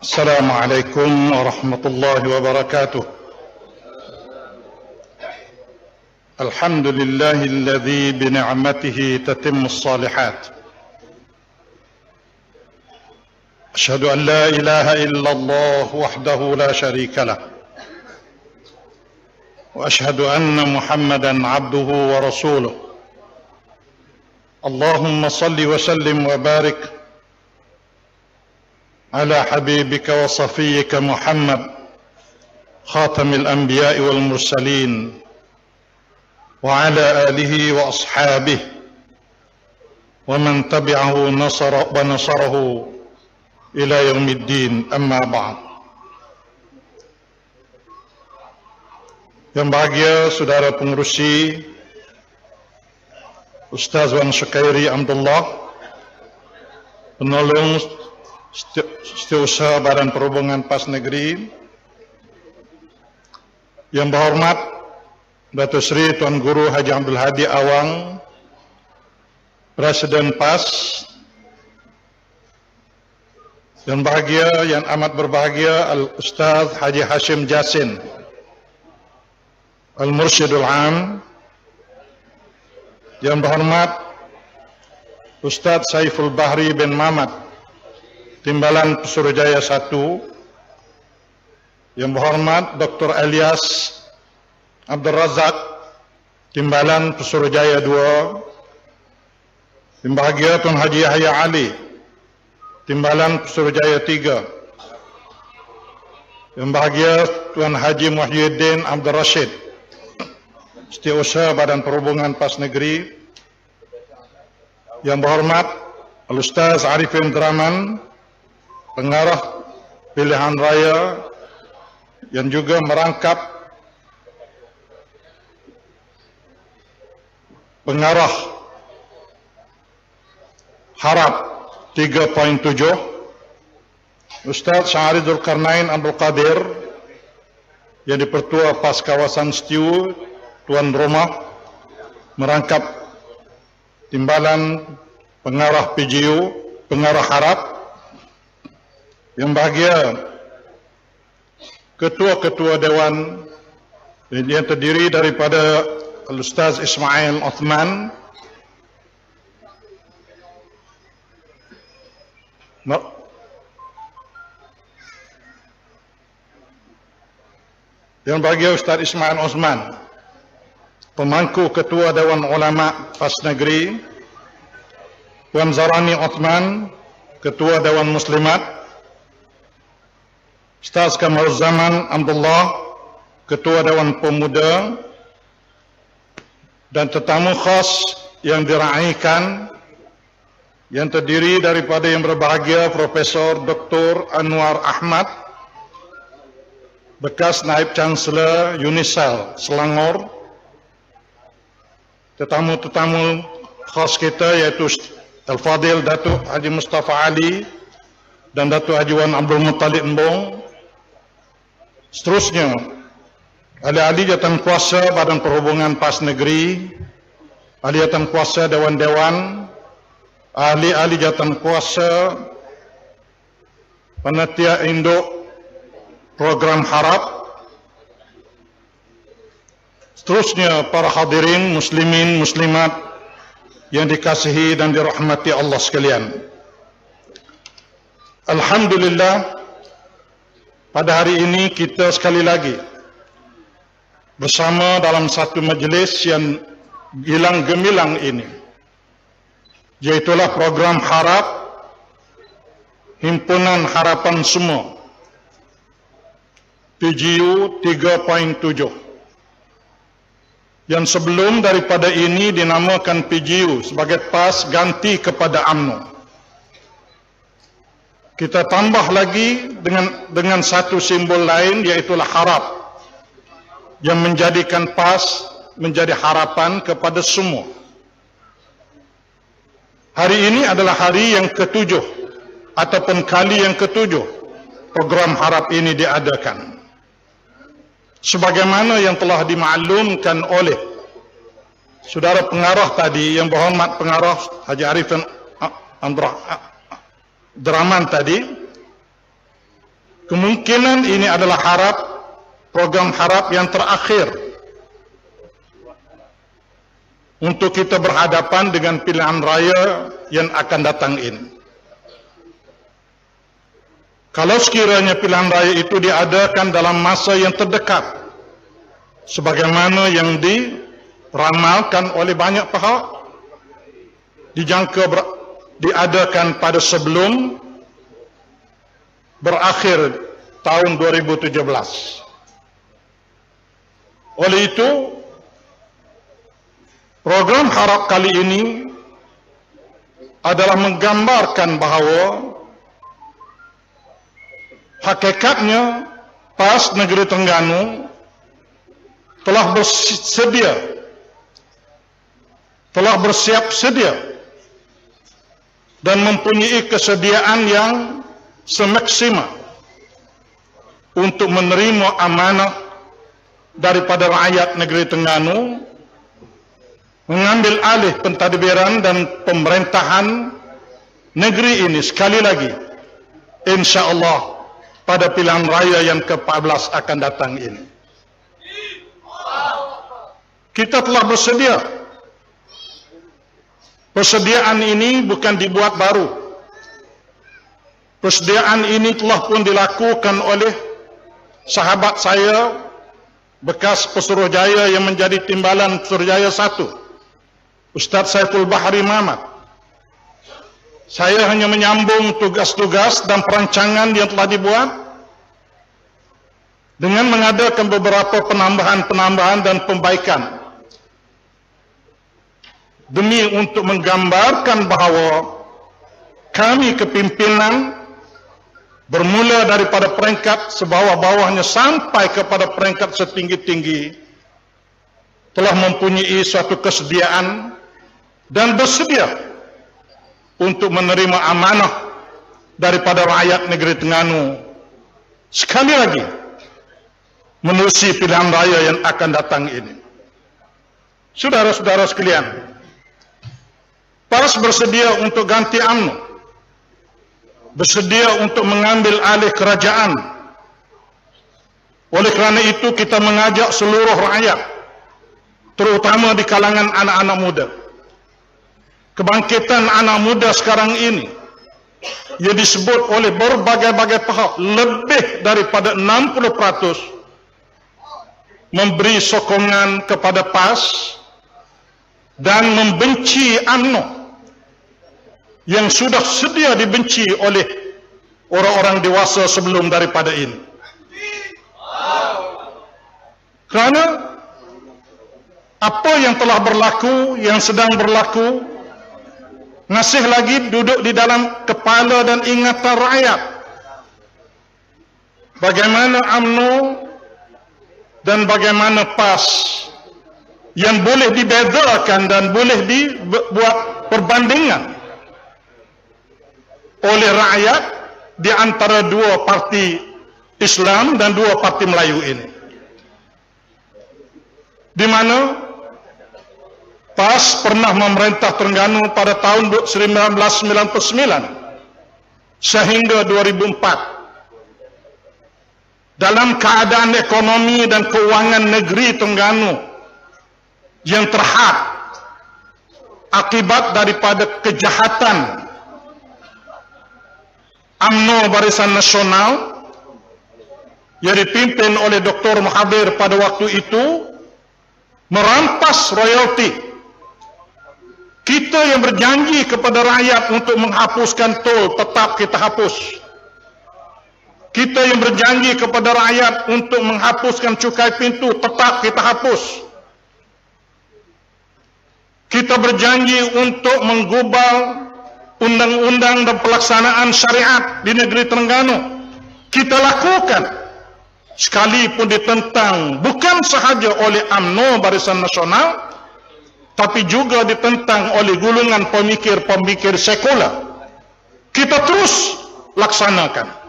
السلام عليكم ورحمة الله وبركاته. الحمد لله الذي بنعمته تتم الصالحات. أشهد أن لا إله إلا الله وحده لا شريك له، وأشهد أن محمدا عبده ورسوله. اللهم صل وسلم وبارك على حبيبك وصفيك محمد خاتم الأنبياء والمرسلين، وعلى آله وأصحابه ومن تبعه ونصره إلى يوم الدين. أما بعد. Yang bahagia saudara pengerusi Ustaz Wan Syukairi Abdullah, penolong Setiausaha Badan Perhubungan PAS Negeri, yang berhormat Datuk Seri Tuan Guru Haji Abdul Hadi Awang, Presiden PAS, yang bahagia, yang amat berbahagia Al-Ustaz Haji Hashim Jasin, Al-Mursyidul Am, yang berhormat Ustaz Saiful Bahri bin Mamat, Timbalan Pesuruhjaya 1, yang berhormat Dr. Elias Abdul Razak, Timbalan Pesuruhjaya 2, yang bahagia Tuan Haji Yahya Ali, Timbalan Pesuruhjaya 3, yang bahagia Tuan Haji Muhyiddin Abdul Rashid, Setiausaha Badan Perhubungan PAS Negeri, yang berhormat Al-Ustaz Arifin Draman, Pengarah Pilihan Raya, yang juga merangkap Pengarah Harap 3.7, Ustaz Syahridul Karnain Abdul Qadir, yang di-Pertua PAS Kawasan Setiu Tuan Rumah, merangkap Timbalan Pengarah PGU, Pengarah Harap, yang bahagia ketua-ketua Dewan yang terdiri daripada Al-Ustaz Ismail Othman, yang bahagia Ustaz Ismail Osman, pemangku Ketua Dewan Ulama PAS Negeri, Tuan Zarani Othman, Ketua Dewan Muslimat, Ustaz Kamaruzzaman Abdullah, Ketua Dewan Pemuda, dan tetamu khas yang diraikan yang terdiri daripada yang berbahagia Profesor Dr. Anwar Ahmad, bekas Naib Chancellor UNISEL Selangor, tetamu-tetamu khas kita iaitu Al-Fadil Datuk Haji Mustafa Ali dan Datuk Haji Wan Abdul Muttalib Mbong. Seterusnya, ahli-ahli Jawatankuasa Badan Perhubungan PAS Negeri, ahli Jawatankuasa Dewan-Dewan, ahli-ahli Jawatankuasa Panitia Induk Program Harap, seterusnya para hadirin muslimin muslimat yang dikasihi dan dirahmati Allah sekalian. Alhamdulillah, pada hari ini kita sekali lagi bersama dalam satu majlis yang gilang gemilang ini, iaitulah program Harap, Himpunan Harapan Semua, PGU 3.7, yang sebelum daripada ini dinamakan PGU sebagai PAS ganti kepada UMNO. Kita tambah lagi dengan satu simbol lain, iaitulah Harap, yang menjadikan PAS menjadi harapan kepada semua. Hari ini adalah hari yang ke-7 ataupun kali yang ke-7 program Harap ini diadakan. Sebagaimana yang telah dimaklumkan oleh saudara pengarah tadi, yang berhormat pengarah Haji Arifin Draman tadi, Kemungkinan ini adalah program harap yang terakhir untuk kita berhadapan dengan pilihan raya yang akan datang ini. Kalau sekiranya pilihan raya itu diadakan dalam masa yang terdekat, sebagaimana yang diramalkan oleh banyak pihak, dijangka diadakan pada sebelum berakhir tahun 2017. Oleh itu, program harap kali ini adalah menggambarkan bahawa hakikatnya PAS Negeri Terengganu telah bersiap sedia dan mempunyai kesediaan yang semaksimal untuk menerima amanah daripada rakyat Negeri Terengganu, mengambil alih pentadbiran dan pemerintahan negeri ini sekali lagi, insya-Allah pada pilihan raya yang ke-14 akan datang ini. Kita telah bersedia. Persediaan ini bukan dibuat baru. Persediaan ini telah pun dilakukan oleh sahabat saya, bekas Pesuruhjaya yang menjadi timbalan Pesuruhjaya 1, Ustaz Saiful Bahri Mamat. Saya hanya menyambung tugas-tugas dan perancangan yang telah dibuat dengan mengadakan beberapa penambahan dan pembaikan demi untuk menggambarkan bahawa kami kepimpinan bermula daripada peringkat sebawah-bawahnya sampai kepada peringkat setinggi-tinggi telah mempunyai suatu kesediaan dan bersedia untuk menerima amanah daripada rakyat Negeri Terengganu sekali lagi menerusi pilihan raya yang akan datang ini. Saudara-saudara sekalian, PAS bersedia untuk ganti UMNO, bersedia untuk mengambil alih kerajaan. Oleh kerana itu kita mengajak seluruh rakyat, terutama di kalangan anak-anak muda. Kebangkitan anak muda sekarang ini yang disebut oleh berbagai-bagai pihak lebih daripada 60% memberi sokongan kepada PAS dan membenci UMNO yang sudah sedia dibenci oleh orang-orang dewasa sebelum daripada ini. Kerana apa yang telah berlaku, yang sedang berlaku, masih lagi duduk di dalam kepala dan ingatan rakyat. Bagaimana UMNO dan bagaimana PAS yang boleh dibezakan dan boleh dibuat perbandingan oleh rakyat di antara dua parti Islam dan dua parti Melayu ini, di mana PAS pernah memerintah Terengganu pada tahun 1999 sehingga 2004 dalam keadaan ekonomi dan keuangan negeri Terengganu yang terhad akibat daripada kejahatan UMNO Barisan Nasional yang dipimpin oleh Dr. Mahathir pada waktu itu merampas royalti. Kita yang berjanji kepada rakyat untuk menghapuskan tol, tetap kita hapus. Kita yang berjanji kepada rakyat untuk menghapuskan cukai pintu, tetap kita hapus. Kita berjanji untuk menggubal undang-undang dan pelaksanaan syariat di negeri Terengganu. Kita lakukan, sekalipun ditentang bukan sahaja oleh UMNO Barisan Nasional, tapi juga ditentang oleh gulungan pemikir-pemikir sekular. Kita terus laksanakan.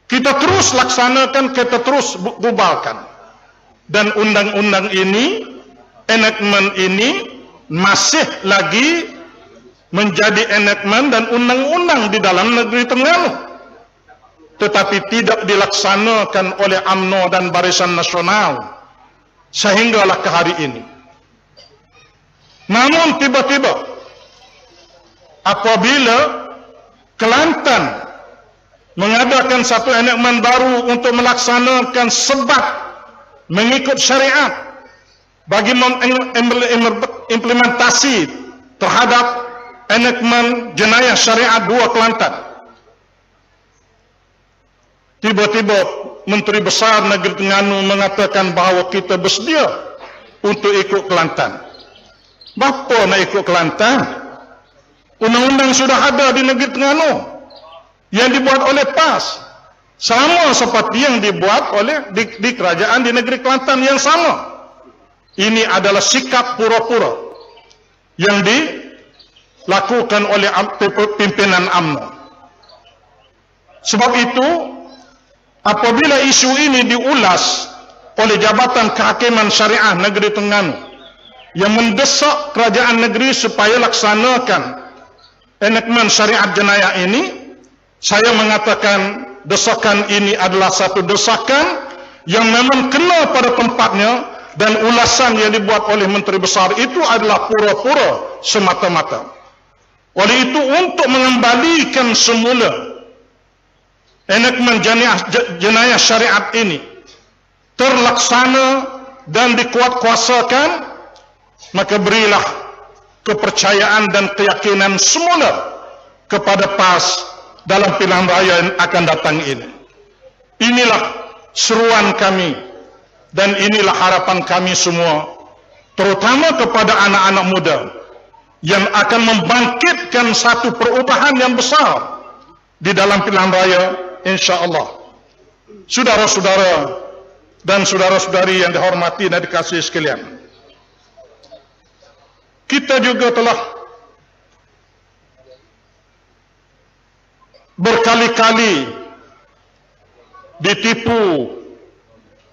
Kita terus laksanakan, kita terus gubalkan. Dan undang-undang ini, enactment ini masih lagi menjadi enactment dan undang-undang di dalam negeri Terengganu. tetapi tidak dilaksanakan oleh UMNO dan Barisan Nasional sehinggalah ke hari ini. Namun tiba-tiba apabila Kelantan mengadakan satu enakmen baru untuk melaksanakan sebat mengikut syariat bagi implementasi terhadap enakmen jenayah syariat 2 Kelantan, tiba-tiba Menteri Besar Negeri Terengganu mengatakan bahawa kita bersedia untuk ikut Kelantan. Bapa nak ikut Kelantan? Undang-undang sudah ada di Negeri Terengganu yang dibuat oleh PAS, sama seperti yang dibuat oleh di kerajaan di Negeri Kelantan yang sama. Ini adalah sikap pura-pura yang dilakukan oleh pimpinan UMNO. Sebab itu, apabila isu ini diulas oleh Jabatan Kehakiman Syariah Negeri Terengganu yang mendesak kerajaan negeri supaya laksanakan enakmen syariat jenayah ini, saya mengatakan desakan ini adalah satu desakan yang memang kena pada tempatnya, dan ulasan yang dibuat oleh Menteri Besar itu adalah pura-pura semata-mata. Oleh itu, untuk mengembalikan semula enakmen jenayah syariat ini terlaksana dan dikuatkuasakan, maka berilah kepercayaan dan keyakinan semula kepada PAS dalam pilihan raya yang akan datang ini. Inilah seruan kami dan inilah harapan kami semua, terutama kepada anak-anak muda yang akan membangkitkan satu perubahan yang besar di dalam pilihan raya, insya-Allah. Saudara-saudara dan saudara-saudari yang dihormati dan dikasihi sekalian, kita juga telah berkali-kali ditipu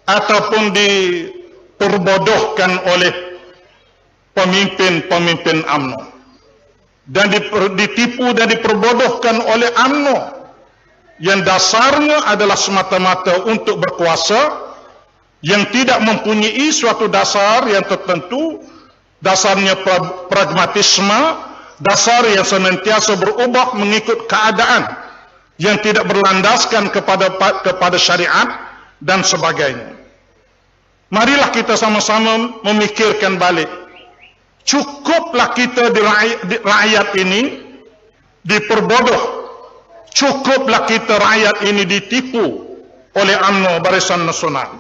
ataupun diperbodohkan oleh pemimpin-pemimpin UMNO, dan ditipu dan diperbodohkan oleh UMNO yang dasarnya adalah semata-mata untuk berkuasa, yang tidak mempunyai suatu dasar yang tertentu, dasarnya pragmatisme, dasar yang senantiasa berubah mengikut keadaan, yang tidak berlandaskan kepada syariat dan sebagainya. Marilah kita sama-sama memikirkan balik. Cukuplah kita di rakyat ini diperbodoh. Cukuplah kita rakyat ini ditipu oleh UMNO Barisan Nasional.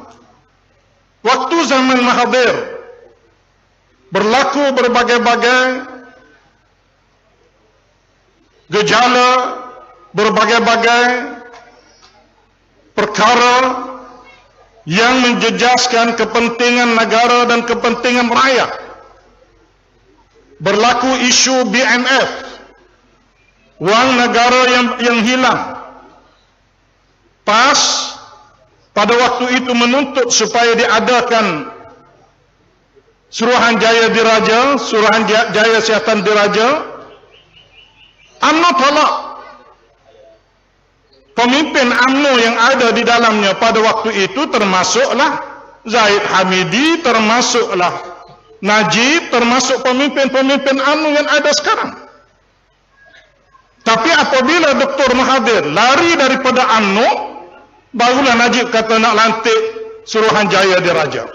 Waktu zaman Mahathir berlaku berbagai-bagai gejala, berbagai-bagai perkara yang menjejaskan kepentingan negara dan kepentingan rakyat. Berlaku isu BMF, wang negara yang hilang. PAS pada waktu itu menuntut supaya diadakan Suruhanjaya Diraja, Suruhanjaya Siasatan Diraja. UMNO tolak. Pemimpin UMNO yang ada di dalamnya pada waktu itu termasuklah Zahid Hamidi, termasuklah Najib, termasuk pemimpin-pemimpin UMNO yang ada sekarang. Tapi apabila Dr. Mahathir lari daripada UMNO, barulah Najib kata nak lantik Suruhanjaya Diraja.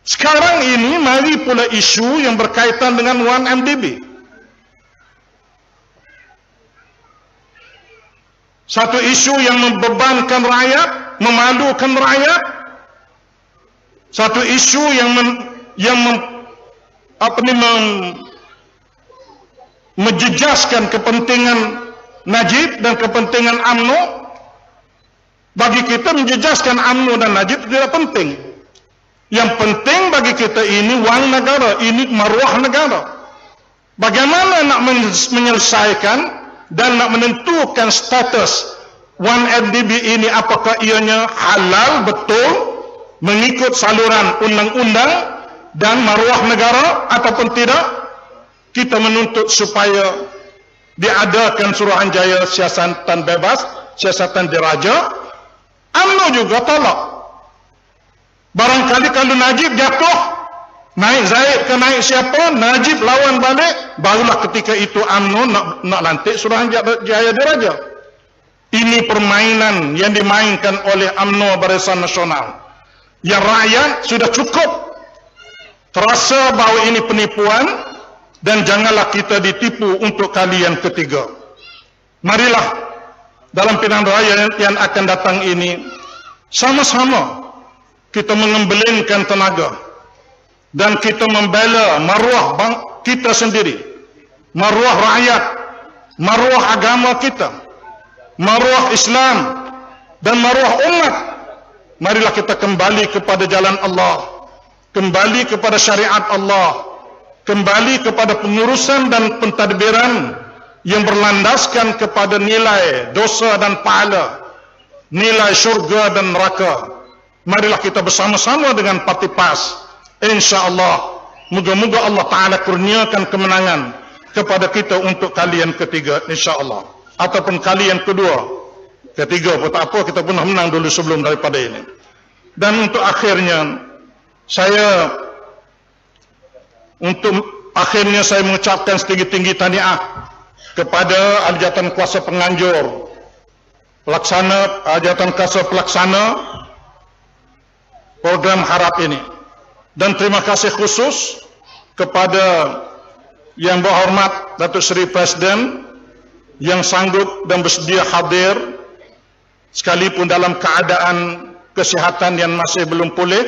Sekarang ini mari pula isu yang berkaitan dengan 1MDB. Satu isu yang membebankan rakyat, memalukan rakyat. Satu isu menjejaskan kepentingan Najib dan kepentingan UMNO. Bagi kita menjejaskan UMNO dan Najib tidak penting. Yang penting bagi kita ini wang negara, ini maruah negara. Bagaimana nak menyelesaikan dan nak menentukan status 1MDB ini, apakah ianya halal betul mengikut saluran undang-undang dan maruah negara ataupun tidak. Kita menuntut supaya diadakan Suruhanjaya Siasatan Bebas siasatan diraja, UMNO juga tolak. Barangkali kalau Najib jatuh, naik Zaid ke naik siapa, Najib lawan balik, barulah ketika itu UMNO nak lantik Suruhanjaya Diraja. Ini permainan yang dimainkan oleh UMNO Barisan Nasional. Yang rakyat sudah cukup terasa bahawa ini penipuan dan janganlah kita ditipu untuk kali yang ketiga. Marilah dalam pilihan raya yang akan datang ini sama-sama kita mengembelingkan tenaga dan kita membela maruah kita sendiri, maruah rakyat, maruah agama kita, maruah Islam dan maruah umat. Marilah kita kembali kepada jalan Allah, kembali kepada syariat Allah, kembali kepada pengurusan dan pentadbiran yang berlandaskan kepada nilai dosa dan pahala, nilai syurga dan neraka. Marilah kita bersama-sama dengan Parti PAS, insya-Allah, moga-moga Allah Ta'ala kurniakan kemenangan kepada kita untuk kali yang ketiga, insya-Allah, ataupun kali yang kedua. Ketiga pun tak apa, kita pernah menang dulu sebelum daripada ini. Dan untuk akhirnya saya mengucapkan setinggi-tinggi tahniah kepada Aljatan Kuasa Penganjur, Aljatan Kuasa Pelaksana program Harap ini. Dan terima kasih khusus kepada Yang Berhormat Datuk Seri Presiden yang sanggup dan bersedia hadir sekalipun dalam keadaan kesihatan yang masih belum pulih.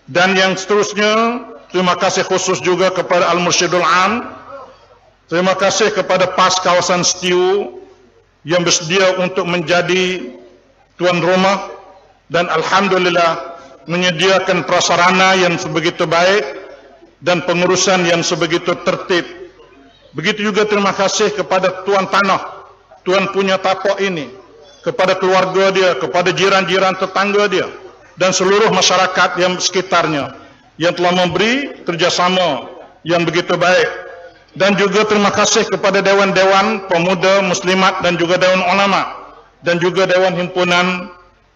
Dan yang seterusnya, terima kasih khusus juga kepada Al-Mursyidul Am, terima kasih kepada PAS kawasan Setiu yang bersedia untuk menjadi tuan rumah dan alhamdulillah menyediakan prasarana yang sebegitu baik dan pengurusan yang sebegitu tertib. Begitu juga terima kasih kepada tuan tanah, tuan punya tapak ini, kepada keluarga dia, kepada jiran-jiran tetangga dia dan seluruh masyarakat yang sekitarnya yang telah memberi kerjasama yang begitu baik. Dan juga terima kasih kepada Dewan-Dewan Pemuda Muslimat dan juga Dewan Ulama dan juga Dewan Himpunan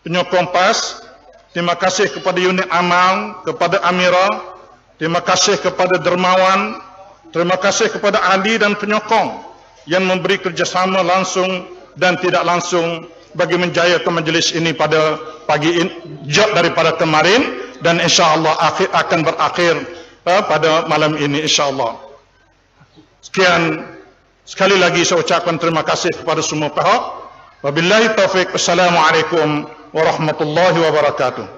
Penyokong PAS. Terima kasih kepada unit amal, kepada Amira, terima kasih kepada dermawan, terima kasih kepada ahli dan penyokong yang memberi kerjasama langsung dan tidak langsung bagi menjayakan majlis ini pada pagi ini daripada kemarin, dan insya-Allah akan berakhir pada malam ini insya-Allah. Sekian, sekali lagi saya ucapkan terima kasih kepada semua pihak. Wabillahi taufik. Wassalamualaikum warahmatullahi wabarakatuh.